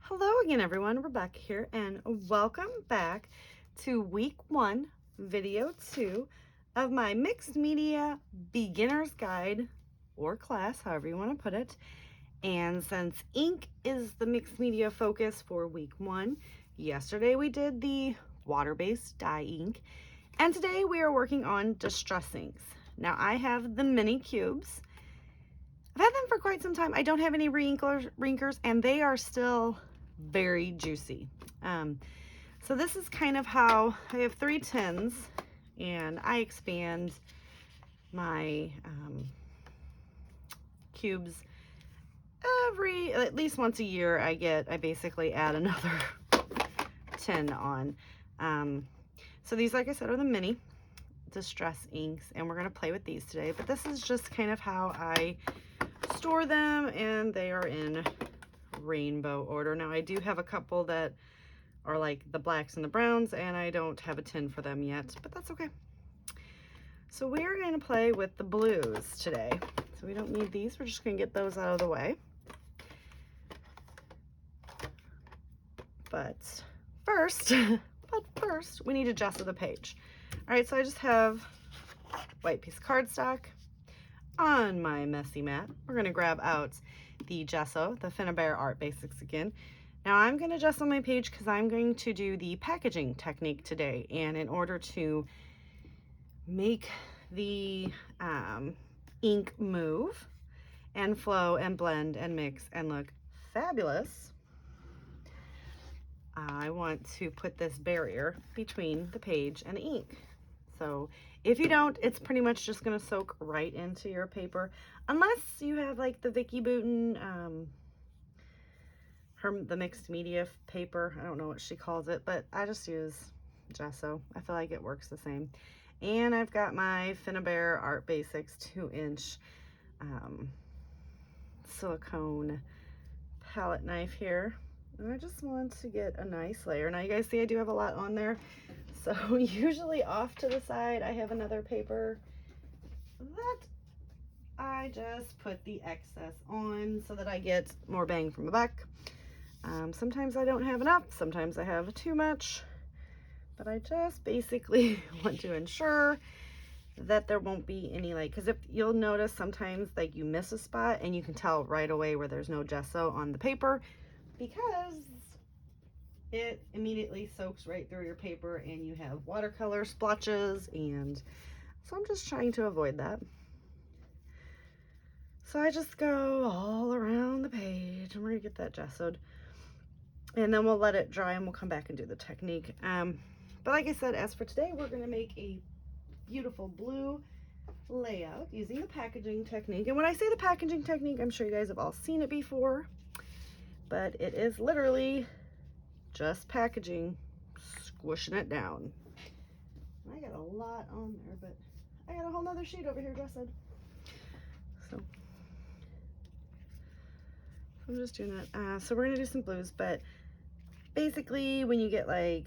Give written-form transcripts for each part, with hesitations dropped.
Hello again, everyone. Rebecca here, and welcome back to week 1, video 2 of my mixed media beginner's guide or class, however you want to put it. And since ink is the mixed media focus for week 1, yesterday we did the water-based dye ink, and today we are working on distress inks. Now I have the mini cubes. I've had them for quite some time. I don't have any re-inkers, and they are still very juicy. So this is kind of how I have 3 tins, and I expand my cubes at least once a year. I basically add another tin on. So these, like I said, are the mini distress inks, and we're going to play with these today, but this is just kind of how I store them, and they are in rainbow order. Now I do have a couple that are like the blacks and the browns, and I don't have a tin for them yet, but that's okay. So we're going to play with the blues today. So we don't need these. We're just going to get those out of the way. But first we need to gesso the page. All right, so I just have white piece of cardstock on my messy mat. We're going to grab out the gesso, the Finalizing Art Basics again. Now I'm going to gesso my page because I'm going to do the packaging technique today, and in order to make the ink move and flow and blend and mix and look fabulous, I want to put this barrier between the page and the ink. So if you don't, it's pretty much just going to soak right into your paper, unless you have like the Vicky Bouton, the mixed media paper. I don't know what she calls it, but I just use gesso. I feel like it works the same. And I've got my Finalizing Art Basics 2-inch silicone palette knife here. And I just want to get a nice layer. Now you guys see I do have a lot on there. So usually off to the side I have another paper that I just put the excess on so that I get more bang from the buck. Sometimes I don't have enough, sometimes I have too much, but I just basically want to ensure that there won't be any, like, because if you'll notice sometimes like you miss a spot and you can tell right away where there's no gesso on the paper, because it immediately soaks right through your paper and you have watercolor splotches, and so I'm just trying to avoid that. So I just go all around the page, and we're gonna get that gessoed, and then we'll let it dry and we'll come back and do the technique. But like I said, as for today, we're gonna make a beautiful blue layout using the packaging technique. And when I say the packaging technique, I'm sure you guys have all seen it before, but it is literally just packaging, squishing it down. I got a lot on there, but I got a whole nother sheet over here gessoed. So I'm just doing that. So we're gonna do some blues, but basically when you get like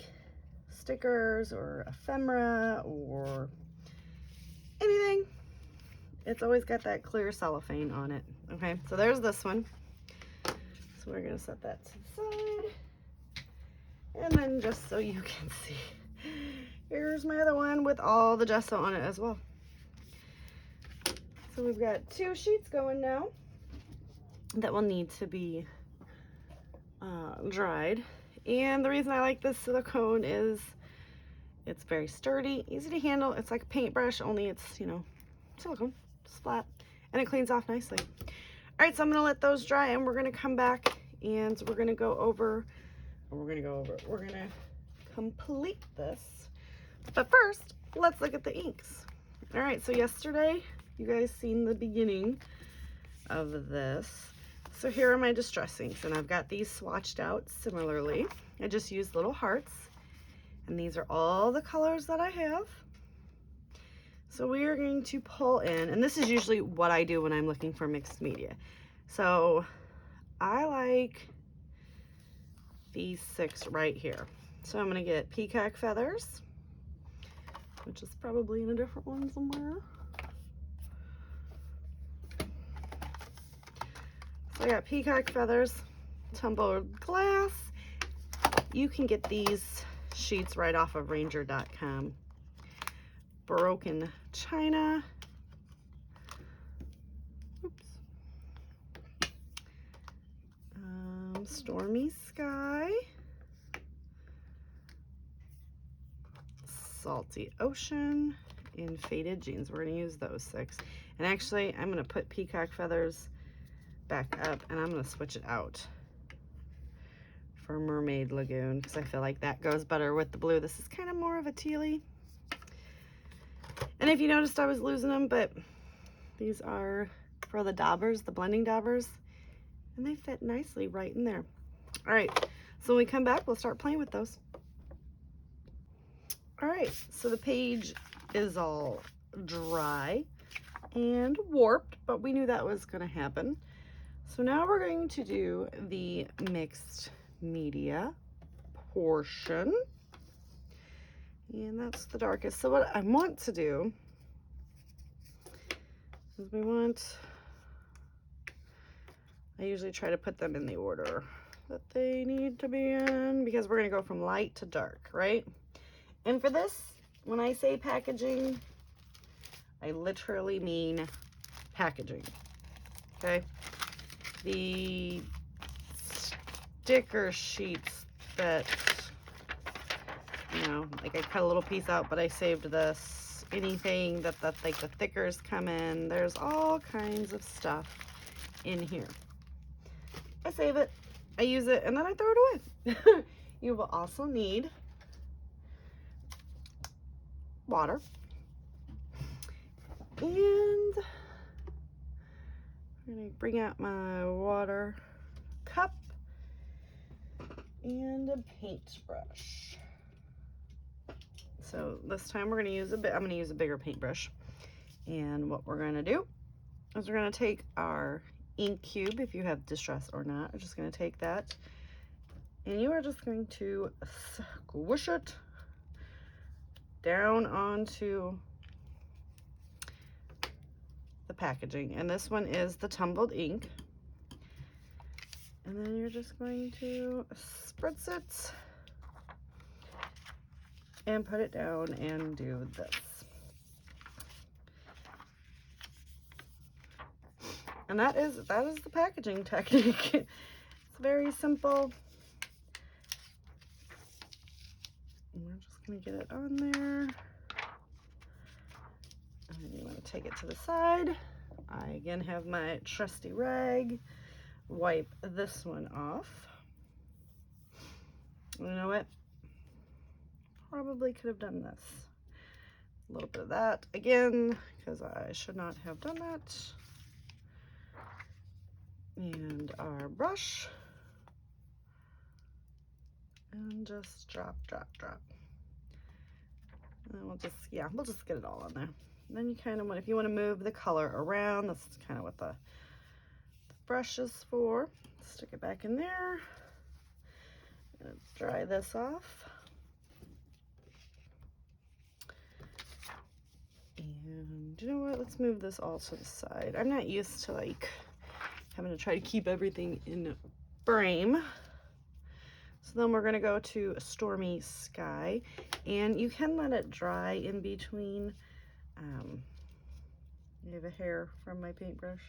stickers or ephemera or anything, it's always got that clear cellophane on it. Okay, so there's this one. So we're gonna set that to the side. And then just so you can see, here's my other one with all the gesso on it as well. So we've got 2 sheets going now that will need to be dried. And the reason I like this silicone is it's very sturdy, easy to handle. It's like a paintbrush, only it's, you know, silicone, it's flat, and it cleans off nicely. All right, so I'm gonna let those dry, and we're gonna come back and we're gonna complete this. But first, let's look at the inks. All right, so yesterday, you guys seen the beginning of this. So here are my distress inks, and I've got these swatched out similarly. I just used little hearts, and these are all the colors that I have. So we are going to pull in, and this is usually what I do when I'm looking for mixed media. So I like these 6 right here. So I'm gonna get peacock feathers, which is probably in a different one somewhere. So I got peacock feathers. tumbled glass. You can get these sheets right off of ranger.com. Broken china. Oops. Stormy sky. Salty ocean. And faded jeans. We're going to use those 6. And actually, I'm going to put peacock feathers back up, and I'm going to switch it out for mermaid lagoon because I feel like that goes better with the blue. This is kind of more of a tealy. And if you noticed, I was losing them, but these are for the daubers, the blending daubers, and they fit nicely right in there. All right, so when we come back, we'll start playing with those. All right, so the page is all dry and warped, but we knew that was going to happen. So now we're going to do the mixed media portion, and that's the darkest. So what I want to do is I usually try to put them in the order that they need to be in because we're going to go from light to dark, right? And for this, when I say packaging, I literally mean packaging, okay? The sticker sheets that, you know, like I cut a little piece out, but I saved this. Anything that like the thickers come in, there's all kinds of stuff in here. I save it, I use it, and then I throw it away. You will also need water. And I'm going to bring out my water cup and a paintbrush. So this time we're going to use I'm going to use a bigger paintbrush. And what we're going to do is we're going to take our ink cube, if you have distress or not. I'm just going to take that, and you are just going to squish it down onto the packaging. And this one is the tumbled ink. And then you're just going to spritz it and put it down and do this. And that is the packaging technique. It's very simple. And we're just gonna get it on there. And then you want to take it to the side. I again have my trusty rag. Wipe this one off. You know what? Probably could have done this. A little bit of that again, because I should not have done that. And our brush. And just drop, drop, drop. And we'll just get it all on there. And then you kind of want, if you want to move the color around, that's kind of what the brush is for. Stick it back in there. And dry this off. And you know what? Let's move this all to the side. I'm not used to like having to try to keep everything in frame. So then we're going to go to a stormy sky, and you can let it dry in between. You have a hair from my paintbrush.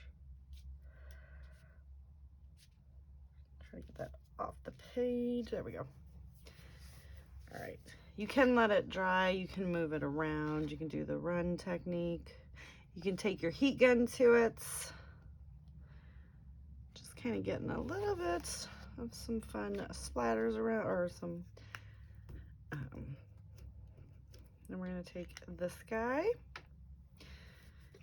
Try to get that off the page. There we go. All right. You can let it dry. You can move it around. You can do the run technique. You can take your heat gun to it. Just kind of getting a little bit of some fun splatters around, or some, then we're going to take this guy,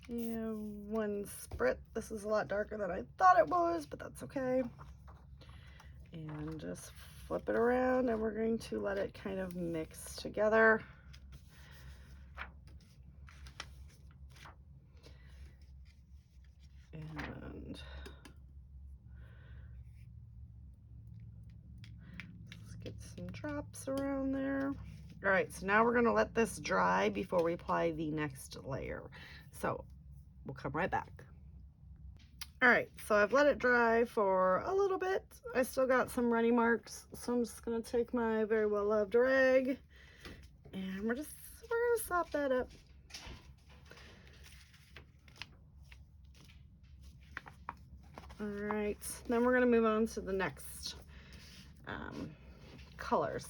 and one sprit. This is a lot darker than I thought it was, but that's okay. And just flip it around, and we're going to let it kind of mix together. And let's get some drops around there. All right, so now we're going to let this dry before we apply the next layer. So we'll come right back. All right, so I've let it dry for a little bit. I still got some runny marks, so I'm just gonna take my very well loved rag and we're gonna sop that up. All right, then we're gonna move on to the next colors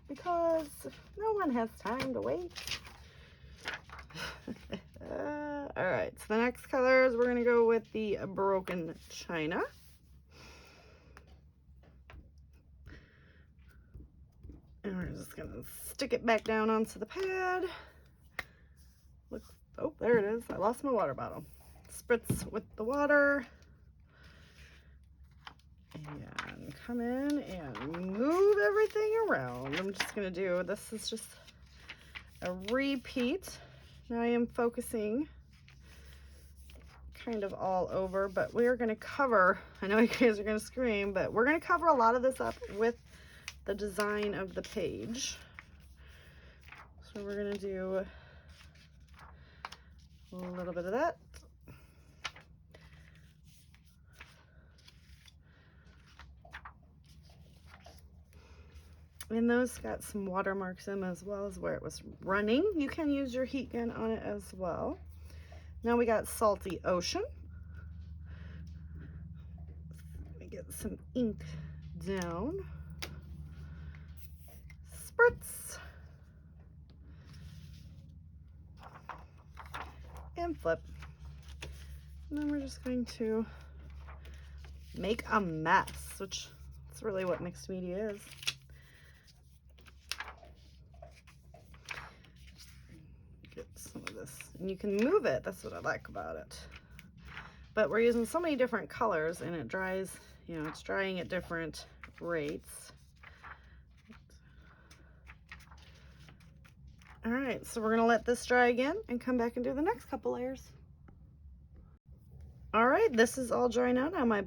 because no one has time to wait. All right, so the next colors, we're gonna go with the broken china. And we're just gonna stick it back down onto the pad. Look, oh, there it is. I lost my water bottle. Spritz with the water. And come in and move everything around. I'm just gonna do, this is just a repeat. Now I am focusing kind of all over, but we are gonna cover, I know you guys are gonna scream, but we're gonna cover a lot of this up with the design of the page. So we're gonna do a little bit of that. And those got some watermarks in them as well as where it was running. You can use your heat gun on it as well. Now we got Salty Ocean. Let me get some ink down. Spritz. And flip. And then we're just going to make a mess, which is really what mixed media is. Get some of this, and you can move it. That's what I like about it. But we're using so many different colors, and it dries, you know, it's drying at different rates. All right, so we're gonna let this dry again and come back and do the next couple layers. All right, this is all dry now. Now my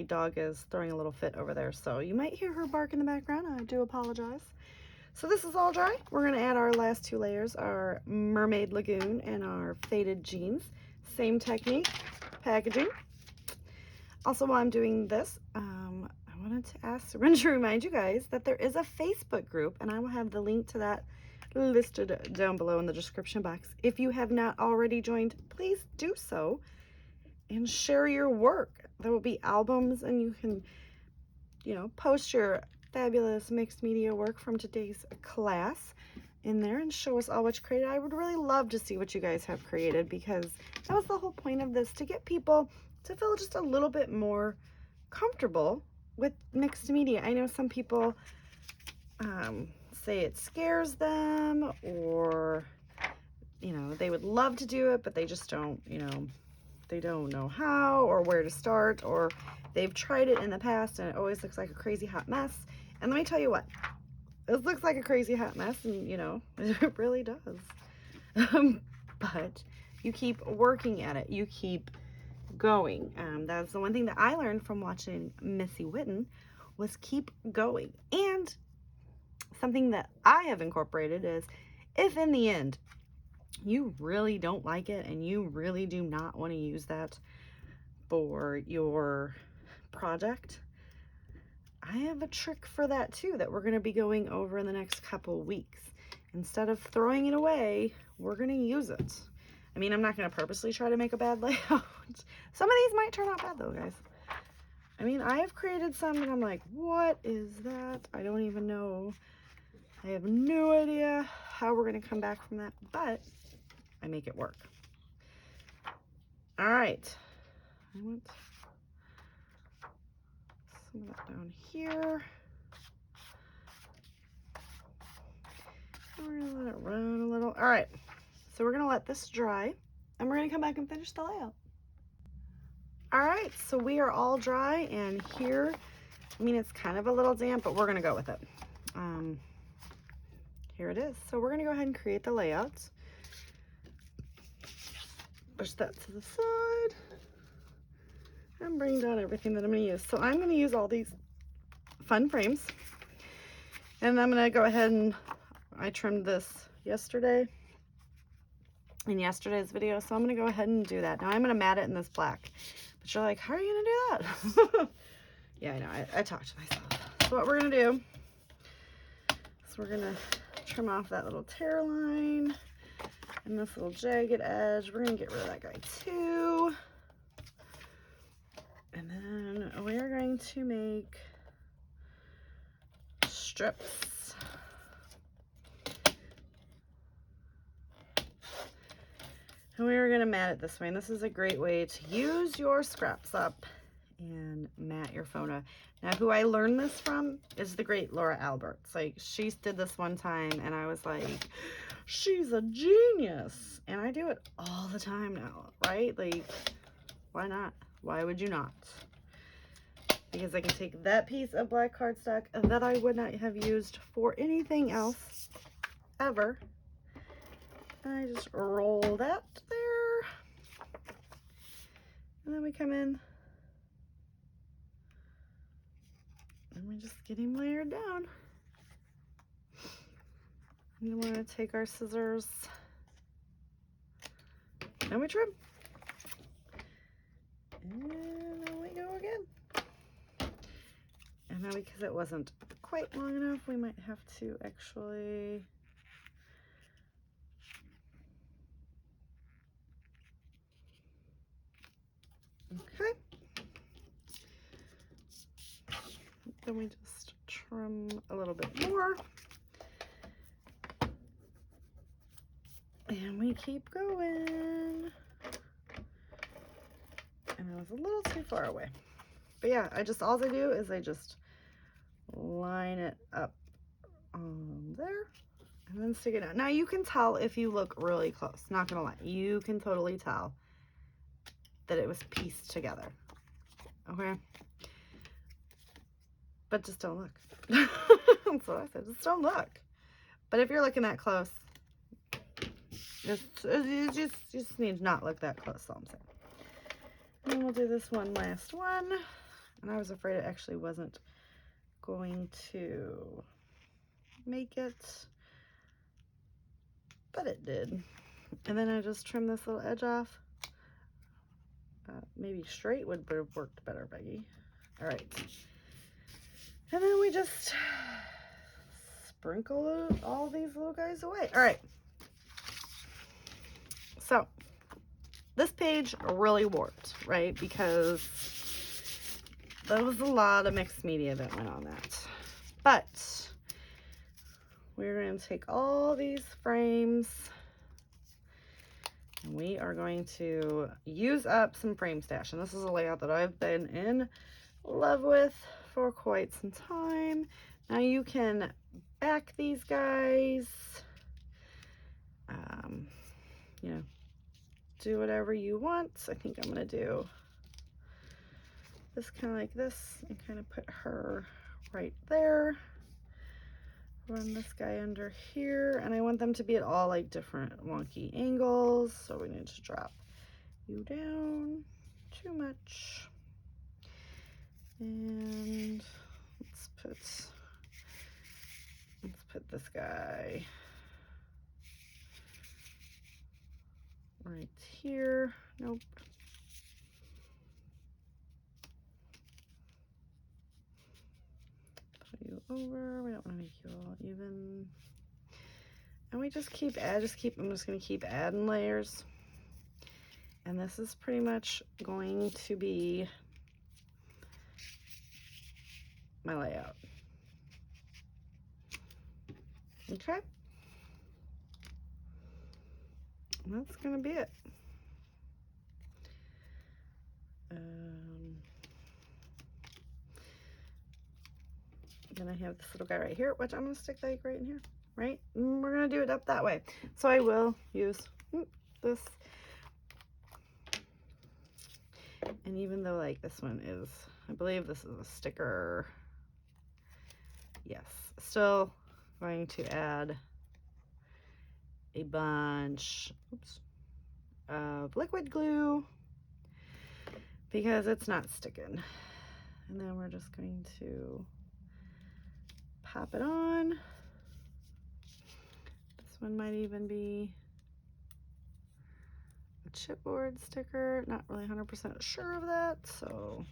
dog is throwing a little fit over there, so you might hear her bark in the background. I do apologize. So this is all dry. We're gonna add our last two layers, our Mermaid Lagoon and our Faded Jeans. Same technique, packaging. Also, while I'm doing this, I wanted to remind you guys that there is a Facebook group, and I will have the link to that listed down below in the description box. If you have not already joined, please do so and share your work. There will be albums, and you can, you know, post your fabulous mixed media work from today's class in there and show us all what you created. I would really love to see what you guys have created, because that was the whole point of this, to get people to feel just a little bit more comfortable with mixed media. I know some people say it scares them, or, you know, they would love to do it, but they just don't, you know, they don't know how or where to start, or they've tried it in the past and it always looks like a crazy hot mess. And let me tell you what, it looks like a crazy hot mess, and you know, it really does. But you keep working at it, you keep going. That's the one thing that I learned from watching Missy Witten, was keep going. And something that I have incorporated is, if in the end you really don't like it and you really do not want to use that for your project, I have a trick for that too that we're going to be going over in the next couple weeks. Instead of throwing it away, we're going to use it. I mean, I'm not going to purposely try to make a bad layout. Some of these might turn out bad though, guys. I mean, I have created some and I'm like, what is that? I don't even know. I have no idea how we're going to come back from that, but I make it work. All right. I want some of that down here. We're going to let it run a little. All right. So we're going to let this dry, and we're going to come back and finish the layout. All right. So we are all dry, and here, I mean, it's kind of a little damp, but we're going to go with it. Here it is. So we're going to go ahead and create the layouts. Push that to the side and bring down everything that I'm going to use. So I'm going to use all these fun frames, and I'm going to go ahead and I trimmed this yesterday in yesterday's video, so I'm going to go ahead and do that. Now I'm going to mat it in this black, but But you're like, how are you gonna do that? Yeah, I know, I talked to myself. So what we're gonna do is we're gonna trim off that little tear line and this little jagged edge. We're gonna get rid of that guy too. And then we're going to make strips. And we are going to mat it this way. And this is a great way to use your scraps up and mat your photo. Now, who I learned this from is the great Laura Alberts. Like, she did this one time, and I was like, she's a genius. And I do it all the time now, right? Like, why not? Why would you not? Because I can take that piece of black cardstock that I would not have used for anything else ever. And I just roll that there. And then we come in and we just get him layered down. And then we're going to take our scissors and we trim. And then we go again. And now because it wasn't quite long enough, we might have to actually okay. Then we just trim a little bit more. And we keep going. And I was a little too far away. But yeah, all I do is I just line it up there and then stick it out. Now you can tell if you look really close, not gonna lie. You can totally tell that it was pieced together, okay? But just don't look. That's what I said, just don't look. But if you're looking that close, you just need to not look that close, that's all I'm saying. And then we'll do this one last one. And I was afraid it actually wasn't going to make it, but it did. And then I just trim this little edge off. Maybe straight would have worked better, Becky. All right. And then we just sprinkle all these little guys away. All right. So this page really warped, right? Because there was a lot of mixed media that went on that. But we're going to take all these frames and we are going to use up some frame stash. And this is a layout that I've been in love with for quite some time. Now you can back these guys, you know, do whatever you want. I think I'm going to do this kind of like this and kind of put her right there. Run this guy under here, and I want them to be at all like different wonky angles, so we need to drop you down too much. And let's put this guy right here. Nope. Put you over. We don't want to make you all even. And we just keep I'm just going to keep adding layers. And this is pretty much going to be my layout. Okay. And that's going to be it. Then I have this little guy right here, which I'm going to stick like right in here, right? And we're going to do it up that way. So I will use this. And even though like this one is, I believe this is a sticker. Yes, still going to add a bunch of liquid glue because it's not sticking. And then we're just going to pop it on. This one might even be a chipboard sticker. Not really 100% sure of that, so.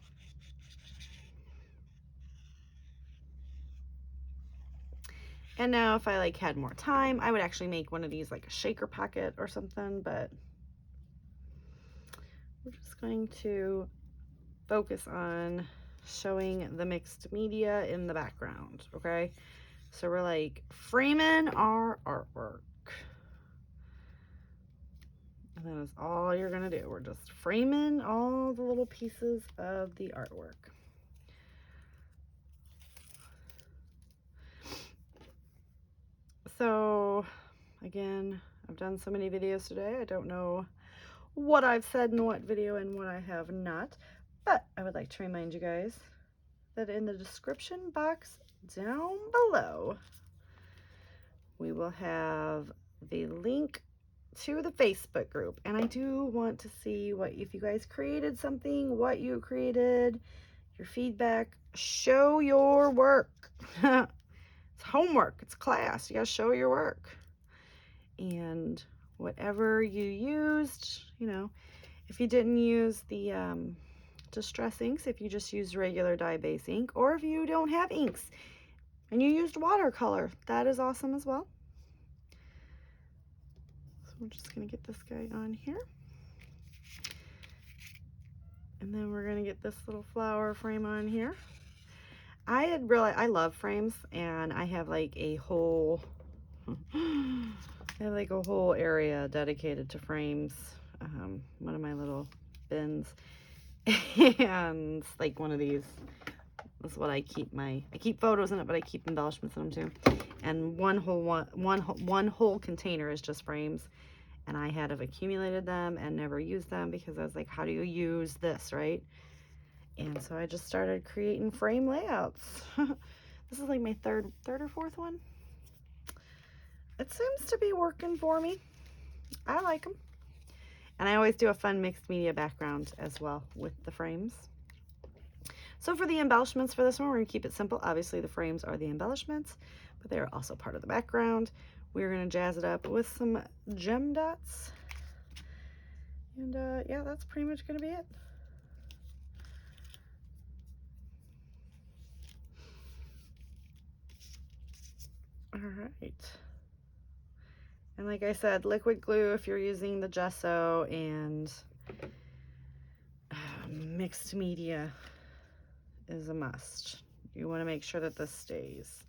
And now if I like had more time, I would actually make one of these like a shaker packet or something, but we're just going to focus on showing the mixed media in the background, okay? So we're like framing our artwork. And that is all you're gonna do. We're just framing all the little pieces of the artwork. So again, I've done so many videos today. I don't know what I've said in what video and what I have not, but I would like to remind you guys that in the description box down below, we will have the link to the Facebook group. And I do want to see what, if you guys created something, what you created, your feedback. Show your work. It's homework, it's class, you gotta show your work. And whatever you used, you know, if you didn't use the distress inks, if you just used regular dye base ink, or if you don't have inks and you used watercolor, that is awesome as well. So we're just gonna get this guy on here. And then we're gonna get this little flower frame on here. I love frames, and I have like a whole area dedicated to frames. One of my little bins. And like one of these is what I keep photos in it, but I keep embellishments in them too. And one whole container is just frames. And I had accumulated them and never used them because I was like, how do you use this, right? And so I just started creating frame layouts. This is like my third or fourth one. It seems to be working for me. I like them. And I always do a fun mixed media background as well with the frames. So for the embellishments for this one, we're gonna keep it simple. Obviously the frames are the embellishments, but they are also part of the background. We're gonna jazz it up with some gem dots. And yeah, that's pretty much gonna be it. All right. And like I said, liquid glue if you're using the gesso, and mixed media is a must. You want to make sure that this stays.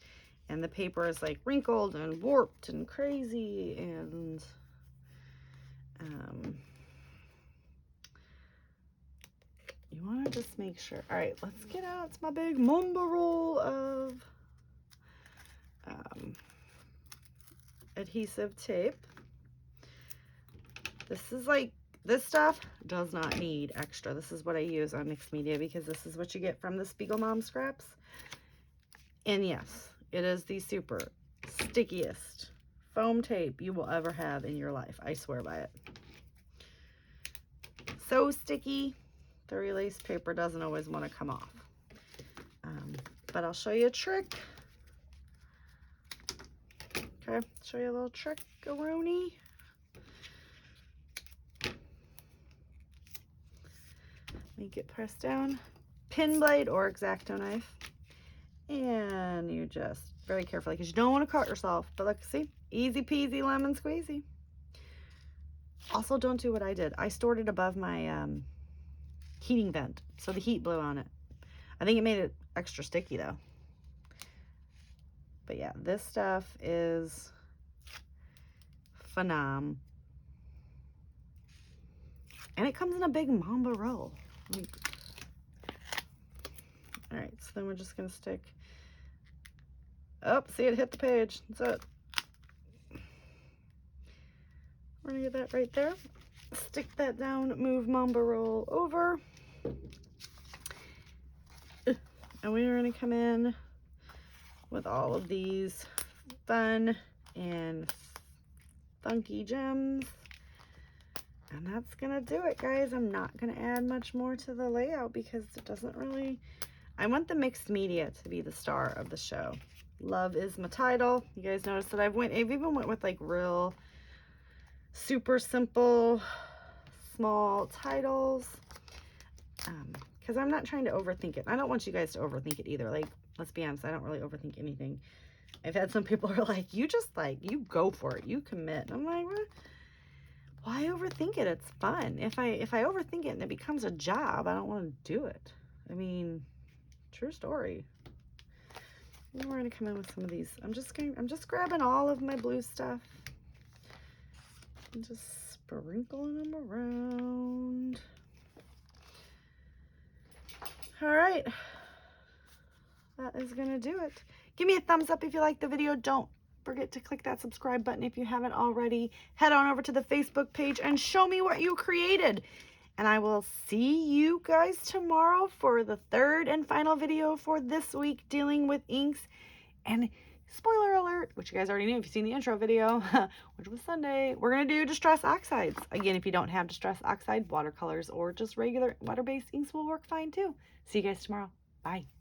And the paper is like wrinkled and warped and crazy, and you want to just make sure. All right, let's get out my big Mamba roll of adhesive tape. This stuff does not need extra. This is what I use on mixed media because this is what you get from the Spiegel Mom scraps. And yes, it is the super stickiest foam tape you will ever have in your life. I swear by it. So sticky, the release paper doesn't always want to come off. But I'll show you a trick. Okay, show you a little trick-a-rooney. Make it press down. Pin blade or X-Acto knife. And you just very carefully, because you don't want to cut yourself. But look, see? Easy peasy lemon squeezy. Also, don't do what I did. I stored it above my heating vent, so the heat blew on it. I think it made it extra sticky though. But yeah, this stuff is phenom. And it comes in a big Mamba roll. All right, so then we're just gonna stick. Oh, see, it hit the page. That's it. We're gonna get that right there. Stick that down, move Mamba roll over. And we're gonna come in with all of these fun and funky gems. And that's gonna do it, guys. I'm not gonna add much more to the layout because it doesn't really, I want the mixed media to be the star of the show. Love is my title. You guys notice that I've even went with like real super simple small titles. Because I'm not trying to overthink it. I don't want you guys to overthink it either. Like, let's be honest, I don't really overthink anything. I've had some people who are like, you just like, you go for it, you commit. And I'm like, what? Why overthink it? It's fun. If I overthink it and it becomes a job, I don't want to do it. I mean, true story. And we're gonna come in with some of these. I'm just grabbing all of my blue stuff and just sprinkling them around. All right, that is gonna do it. Give me a thumbs up if you like the video. Don't forget to click that subscribe button if you haven't already. Head on over to the Facebook page and show me what you created. And I will see you guys tomorrow for the third and final video for this week dealing with inks. And spoiler alert, which you guys already knew if you've seen the intro video, which was Sunday, we're going to do Distress Oxides. Again, if you don't have Distress Oxide, watercolors or just regular water-based inks will work fine too. See you guys tomorrow. Bye.